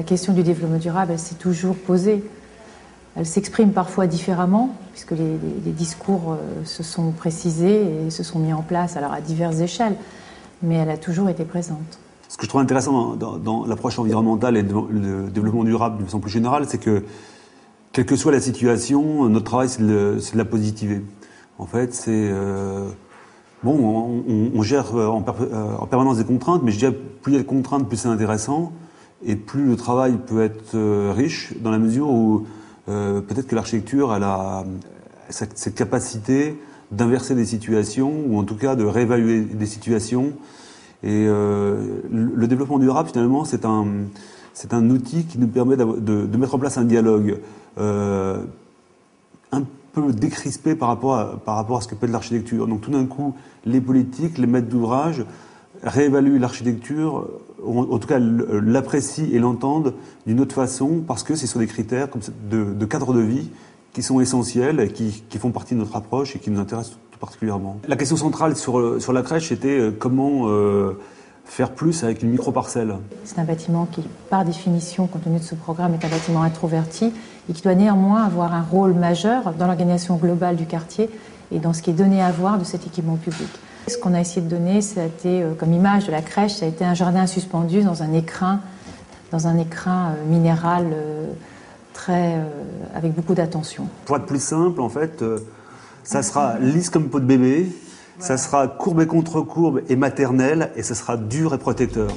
la question du développement durable, elle s'est toujours posée. Elle s'exprime parfois différemment, puisque les discours se sont précisés et se sont mis en place alors à diverses échelles, mais elle a toujours été présente. Ce que je trouve intéressant dans l'approche environnementale et le développement durable de façon plus générale, c'est que, quelle que soit la situation, notre travail, c'est de la positiver. En fait, c'est... on gère en permanence des contraintes, mais je dirais plus il y a de contraintes, plus c'est intéressant, et plus le travail peut être riche, dans la mesure où peut-être que l'architecture a cette capacité d'inverser des situations, ou en tout cas de réévaluer des situations. Et le développement durable, finalement, c'est un outil qui nous permet de mettre en place un dialogue un peu décrispé par rapport à ce que peut être l'architecture. Donc tout d'un coup, les politiques, les maîtres d'ouvrage réévaluent l'architecture, en tout cas l'apprécient et l'entendent d'une autre façon, parce que c'est sur des critères comme de cadre de vie qui sont essentiels, et qui font partie de notre approche et qui nous intéressent tout particulièrement. La question centrale sur la crèche, c'était comment faire plus avec une micro-parcelle. C'est un bâtiment qui, par définition, compte tenu de ce programme, est un bâtiment introverti et qui doit néanmoins avoir un rôle majeur dans l'organisation globale du quartier et dans ce qui est donné à voir de cet équipement public. Ce qu'on a essayé de donner, ça a été, comme image de la crèche, ça a été un jardin suspendu dans un écrin minéral avec beaucoup d'attention. Pour être plus simple, en fait, ça sera lisse comme peau de bébé, ça sera courbé contre courbe et maternel, et ça sera dur et protecteur.